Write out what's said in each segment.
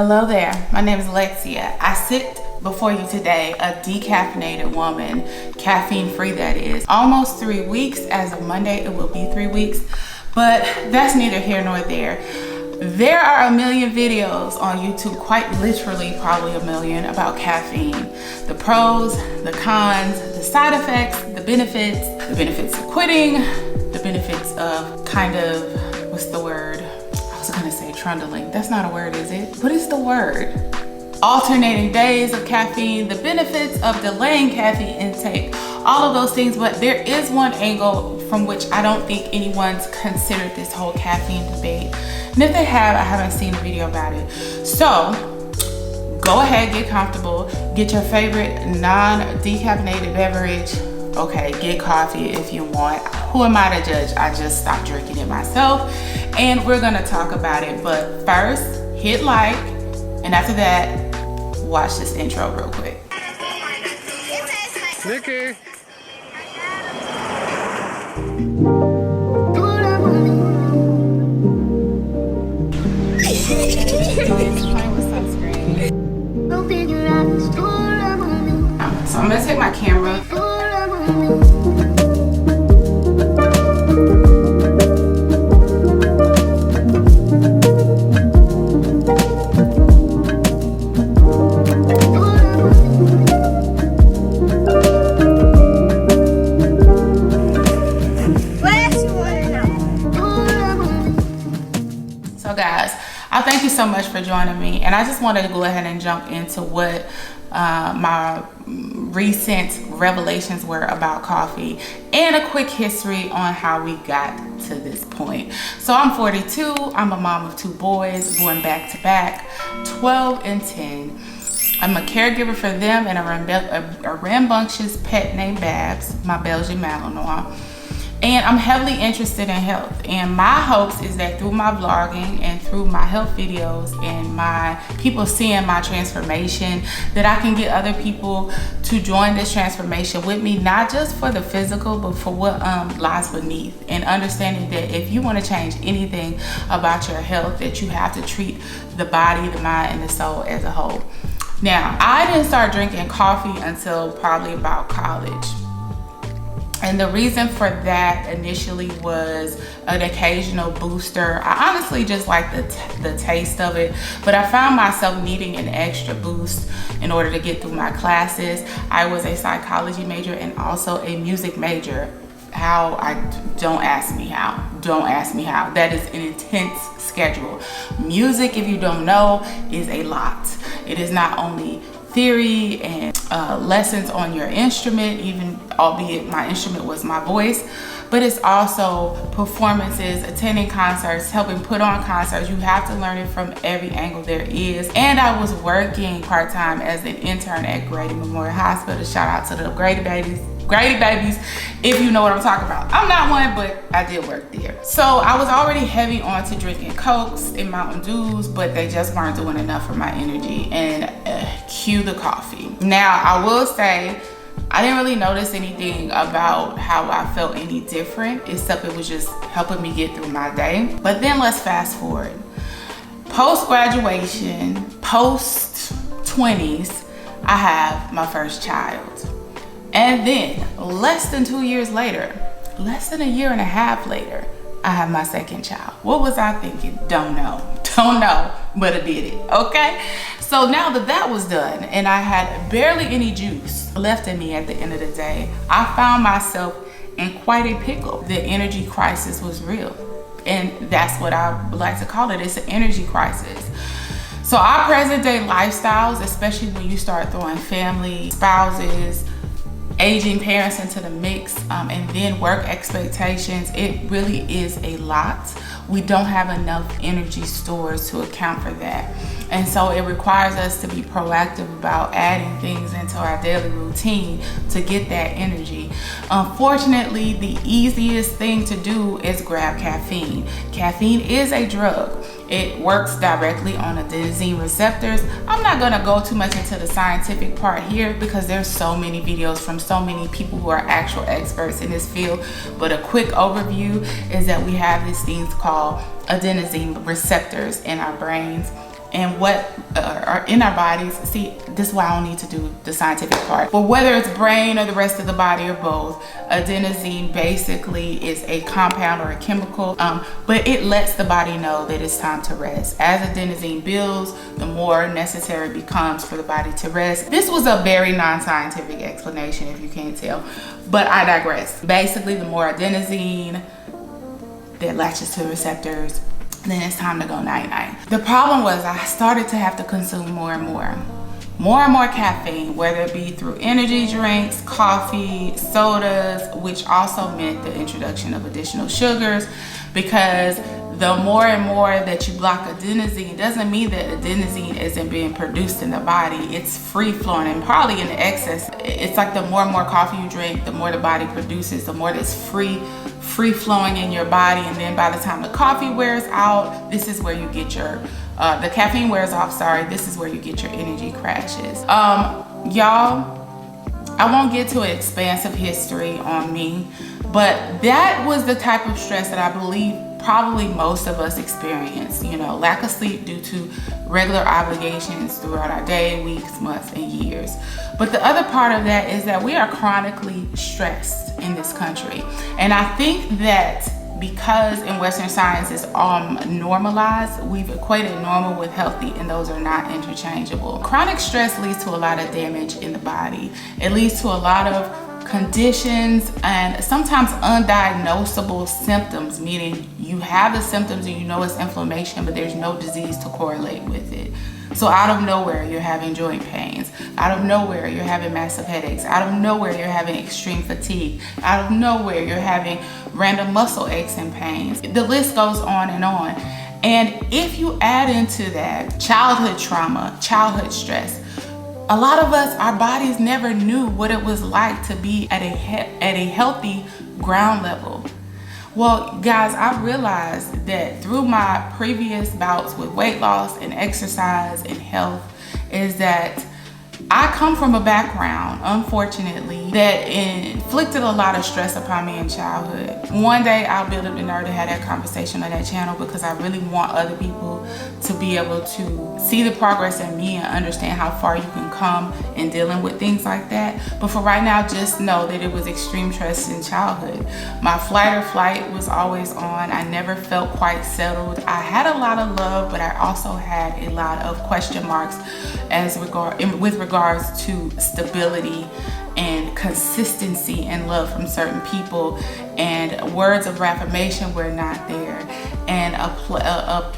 Hello there, my name is Alexia. I sit before you today a decaffeinated woman, caffeine free that is. Almost 3 weeks, as of Monday it will be 3 weeks, but that's neither here nor there. There are a million videos on YouTube, quite literally probably a million, about caffeine. The pros, the cons, the side effects, the benefits of quitting, the benefits of kind of, what's the word? I was gonna say trundling. That's not a word, is it? What is the word? Alternating days of caffeine, the benefits of delaying caffeine intake, all of those things. But there is one angle from which I don't think anyone's considered this whole caffeine debate. And if they have, I haven't seen a video about it. So go ahead, get comfortable, get your favorite non-decaffeinated beverage. Okay, get coffee if you want. Who am I to judge? I just stopped drinking it myself, and we're gonna talk about it. But first, hit like, and after that, watch this intro real quick. Nikki. So I'm gonna take my camera. So guys, I thank you so much for joining me, and I just wanted to go ahead and jump into what my recent revelations were about coffee and a quick history on how we got to this point. So I'm 42, I'm a mom of 2 boys born back to back, 12 and 10. I'm a caregiver for them and a rambunctious pet named Babs, my Belgian Malinois. And I'm heavily interested in health, and my hopes is that through my vlogging and through my health videos and my people seeing my transformation, that I can get other people to join this transformation with me, not just for the physical, but for what lies beneath, and understanding that if you want to change anything about your health, that you have to treat the body, the mind, and the soul as a whole. Now, I didn't start drinking coffee until probably about college. And the reason for that initially was an occasional booster. I honestly just like the taste of it, but I found myself needing an extra boost in order to get through my classes. I was a psychology major and also a music major. Don't ask me how. Don't ask me how. That is an intense schedule. Music, if you don't know, is a lot. It is not only theory and lessons on your instrument, even albeit my instrument was my voice, but it's also performances, attending concerts, helping put on concerts. You have to learn it from every angle there is. And I was working part-time as an intern at Grady Memorial Hospital. Shout out to the Grady babies, if you know what I'm talking about. I'm not one, but I did work there. So I was already heavy on to drinking Cokes and Mountain Dews, but they just weren't doing enough for my energy, and cue the coffee. Now, I will say, I didn't really notice anything about how I felt any different, except it was just helping me get through my day. But then let's fast forward. Post-graduation, post-20s, I have my first child. And then less than 2 years later, less than a year and a half later, I have my second child. What was I thinking? Don't know, but I did it, okay? So now that that was done and I had barely any juice left in me at the end of the day, I found myself in quite a pickle. The energy crisis was real. And that's what I like to call it. It's an energy crisis. So our present day lifestyles, especially when you start throwing family, spouses, aging parents into the mix, and then work expectations, it really is a lot. We don't have enough energy stores to account for that. And so it requires us to be proactive about adding things into our daily routine to get that energy. Unfortunately, the easiest thing to do is grab caffeine. Caffeine is a drug. It works directly on adenosine receptors. I'm not gonna go too much into the scientific part here because there's so many videos from so many people who are actual experts in this field. But a quick overview is that we have these things called adenosine receptors in our brains. and what are in our bodies. See, this is why I don't need to do the scientific part. But whether it's brain or the rest of the body or both, adenosine basically is a compound or a chemical, but it lets the body know that it's time to rest. As adenosine builds, the more necessary it becomes for the body to rest. This was a very non-scientific explanation if you can't tell, but I digress. Basically, the more adenosine that latches to the receptors, then it's time to go night-night. The problem was I started to have to consume more and more caffeine, whether it be through energy drinks, coffee, sodas, which also meant the introduction of additional sugars, because the more and more that you block adenosine doesn't mean that adenosine isn't being produced in the body. It's free flowing and probably in excess. It's like the more and more coffee you drink, the more the body produces, the more that's free flowing in your body. And then by the time the coffee wears out, this is where you get your the caffeine wears off, sorry, this is where you get your energy crashes. Y'all, I won't get to an expansive history on me, but that was the type of stress that I believe probably most of us experience. You know, lack of sleep due to regular obligations throughout our day, weeks, months, and years. But the other part of that is that we are chronically stressed in this country. And I think that because in Western science it's normalized, we've equated normal with healthy, and those are not interchangeable. Chronic stress leads to a lot of damage in the body. It leads to a lot of conditions and sometimes undiagnosable symptoms, meaning you have the symptoms and you know it's inflammation, but there's no disease to correlate with it. So out of nowhere, you're having joint pains. Out of nowhere, you're having massive headaches. Out of nowhere, you're having extreme fatigue. Out of nowhere, you're having random muscle aches and pains. The list goes on and on. And if you add into that childhood trauma, childhood stress, a lot of us, our bodies never knew what it was like to be at a healthy ground level. Well, guys, I realized that through my previous bouts with weight loss and exercise and health is that I come from a background, unfortunately, that inflicted a lot of stress upon me in childhood. One day I'll build up the nerve to have that conversation on that channel because I really want other people to be able to see the progress in me and understand how far you can come in dealing with things like that. But for right now, just know that it was extreme stress in childhood. My flight or flight was always on. I never felt quite settled. I had a lot of love, but I also had a lot of question marks with regards to stability and consistency and love from certain people, and words of affirmation were not there, and a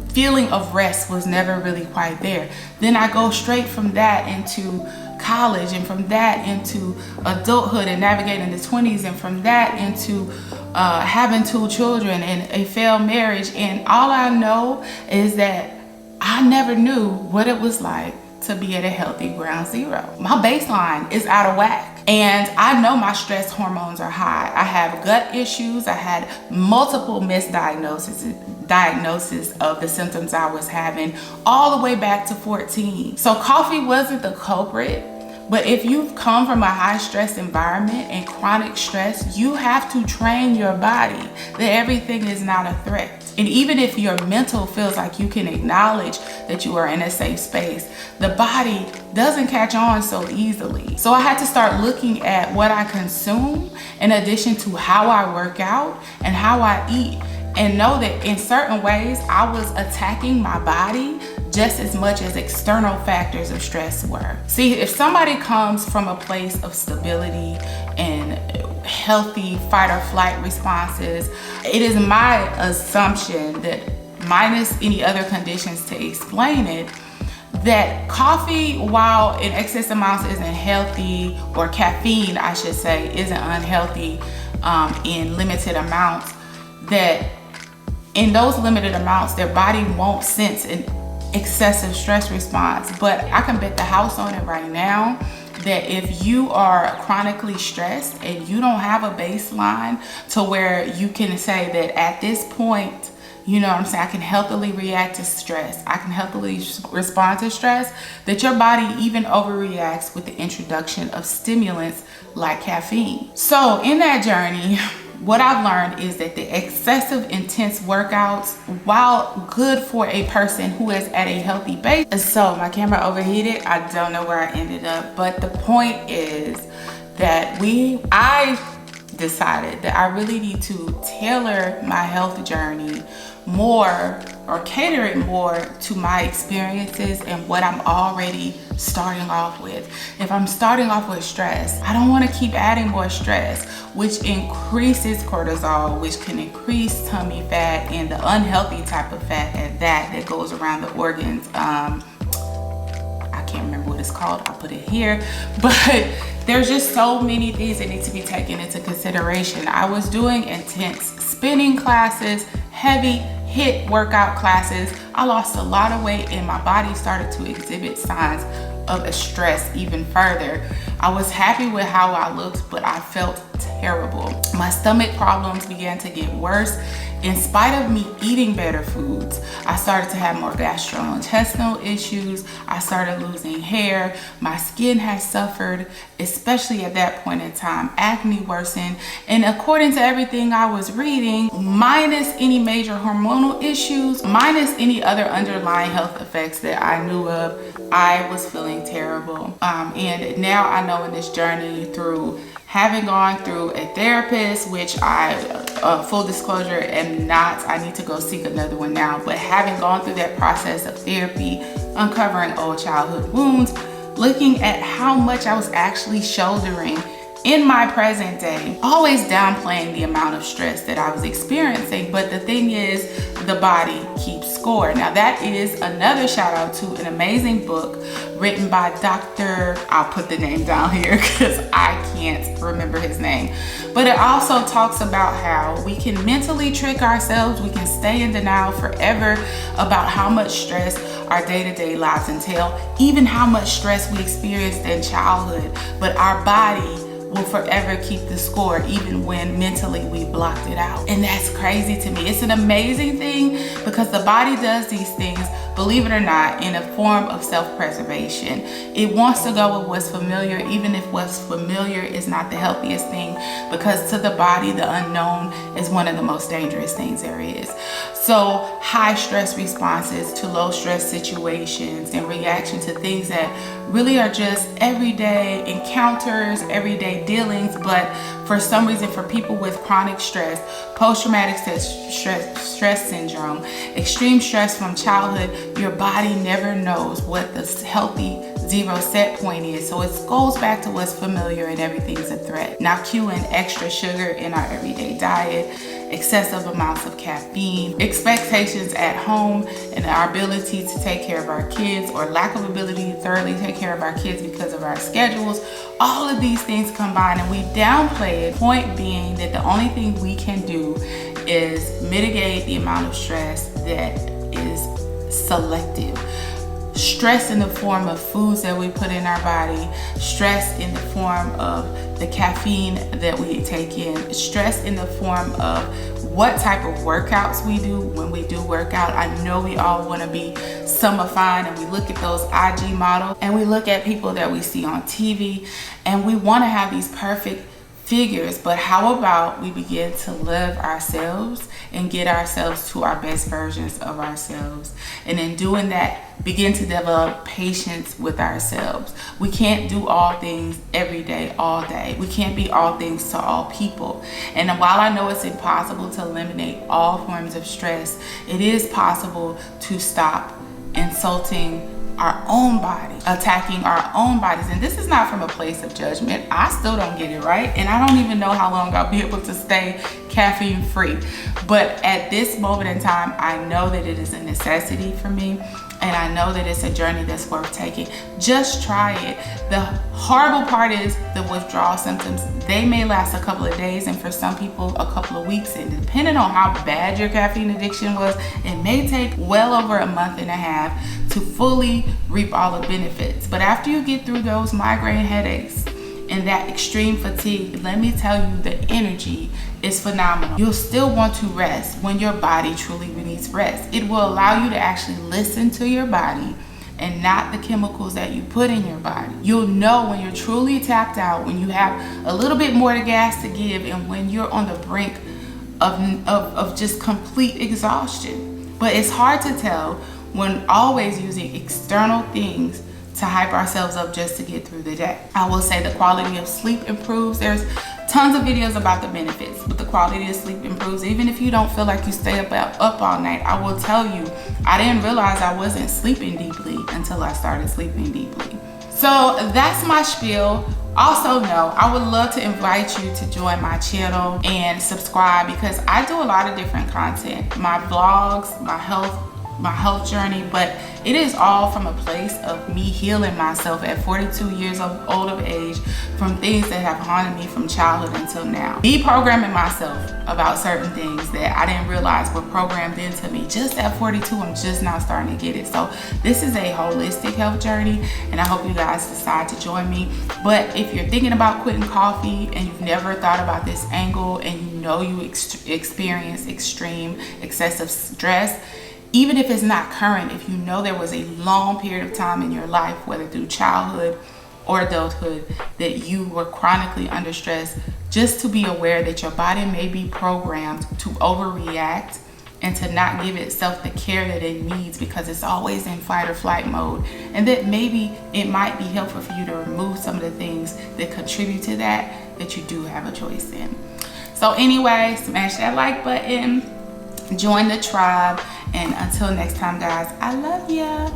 feeling of rest was never really quite there. Then I go straight from that into college, and from that into adulthood and navigating the 20s, and from that into having 2 children and a failed marriage. And all I know is that I never knew what it was like to be at a healthy ground zero. My baseline is out of whack, and I know my stress hormones are high. I have gut issues. I had multiple misdiagnoses of the symptoms I was having all the way back to 14. So coffee wasn't the culprit, but if you've come from a high stress environment and chronic stress, you have to train your body that everything is not a threat. And even if your mental feels like you can acknowledge that you are in a safe space, the body doesn't catch on so easily. So I had to start looking at what I consume in addition to how I work out and how I eat, and know that in certain ways I was attacking my body just as much as external factors of stress were. See, if somebody comes from a place of stability and healthy fight or flight responses, it is my assumption that, minus any other conditions to explain it, that coffee, while in excess amounts isn't healthy, or caffeine I should say isn't unhealthy in limited amounts, that in those limited amounts their body won't sense an excessive stress response. But I can bet the house on it right now that if you are chronically stressed and you don't have a baseline to where you can say that at this point, you know what I'm saying, I can healthily react to stress, I can healthily respond to stress, that your body even overreacts with the introduction of stimulants like caffeine. So in that journey, what I've learned is that the excessive intense workouts, while good for a person who is at a healthy base. So my camera overheated. I don't know where I ended up, but the point is that I decided that I really need to tailor my health journey more, or cater it more to my experiences and what I'm already starting off with. If I'm starting off with stress, I don't want to keep adding more stress, which increases cortisol, which can increase tummy fat and the unhealthy type of fat at that goes around the organs. I can't remember what it's called. I'll put it here, but there's just so many things that need to be taken into consideration. I was doing intense spinning classes, heavy HIIT workout classes. I lost a lot of weight and my body started to exhibit signs of a stress even further. I was happy with how I looked, but I felt terrible. My stomach problems began to get worse. In spite of me eating better foods, I started to have more gastrointestinal issues. I started losing hair. My skin has suffered, especially at that point in time. Acne worsened. And according to everything I was reading, minus any major hormonal issues, minus any other underlying health effects that I knew of, I was feeling terrible. And now I know in this journey, through having gone through a therapist, which I, full disclosure, am not. I need to go seek another one now. But having gone through that process of therapy, uncovering old childhood wounds, looking at how much I was actually shouldering in my present day, always downplaying the amount of stress that I was experiencing. But the thing is, the body keeps score. Now that is another shout out to an amazing book written by Dr. I'll put the name down here because I can't remember his name. But it also talks about how we can mentally trick ourselves. We can stay in denial forever about how much stress our day-to-day lives entail, even how much stress we experienced in childhood. But our body will forever keep the score, even when mentally we blocked it out. And that's crazy to me. It's an amazing thing because the body does these things, believe it or not, in a form of self-preservation. It wants to go with what's familiar, even if what's familiar is not the healthiest thing, because to the body, the unknown is one of the most dangerous things there is. So high stress responses to low stress situations and reaction to things that really are just everyday encounters, everyday dealings, but for some reason, for people with chronic stress, post-traumatic stress syndrome, extreme stress from childhood, your body never knows what the healthy zero set point is. So it goes back to what's familiar and everything's a threat. Now cue in extra sugar in our everyday diet, excessive amounts of caffeine, expectations at home, and our ability to take care of our kids, or lack of ability to thoroughly take care of our kids because of our schedules. All of these things combined, and we downplay it. Point being that the only thing we can do is mitigate the amount of stress that is selective. Stress in the form of foods that we put in our body, stress in the form of the caffeine that we take in, stress in the form of what type of workouts we do when we do work out. I know we all want to be summified, and we look at those IG models and we look at people that we see on TV and we want to have these perfect figures, but how about we begin to love ourselves and get ourselves to our best versions of ourselves, and in doing that begin to develop patience with ourselves. We can't do all things every day, all day. We can't be all things to all people. And while I know it's impossible to eliminate all forms of stress, it is possible to stop insulting our own body, attacking our own bodies. And this is not from a place of judgment. I still don't get it right, and I don't even know how long I'll be able to stay caffeine free. But at this moment in time, I know that it is a necessity for me, and I know that it's a journey that's worth taking. Just try it. The horrible part is the withdrawal symptoms. They may last a couple of days, and for some people a couple of weeks, and depending on how bad your caffeine addiction was, it may take well over a month and a half to fully reap all the benefits. But after you get through those migraine headaches and that extreme fatigue, let me tell you, the energy is phenomenal. You'll still want to rest when your body truly needs rest. It will allow you to actually listen to your body, and not the chemicals that you put in your body. You'll know when you're truly tapped out, when you have a little bit more gas to give, and when you're on the brink of just complete exhaustion. But it's hard to tell when always using external things to hype ourselves up just to get through the day. I will say the quality of sleep improves. There's tons of videos about the benefits, but the quality of sleep improves. Even if you don't feel like you stay up all night, I will tell you, I didn't realize I wasn't sleeping deeply until I started sleeping deeply. So that's my spiel. Also know, I would love to invite you to join my channel and subscribe, because I do a lot of different content. My vlogs, my health journey, but it is all from a place of me healing myself at 42 years old of age from things that have haunted me from childhood until now. Me programming myself about certain things that I didn't realize were programmed into me just at 42. I'm just now starting to get it. So this is a holistic health journey, and I hope you guys decide to join me. But if you're thinking about quitting coffee and you've never thought about this angle, and you know you experience extreme excessive stress, even if it's not current, if you know there was a long period of time in your life, whether through childhood or adulthood, that you were chronically under stress, just to be aware that your body may be programmed to overreact and to not give itself the care that it needs because it's always in fight or flight mode, and that maybe it might be helpful for you to remove some of the things that contribute to that you do have a choice in. So anyway, smash that like button, join the tribe, and until next time, guys, I love ya.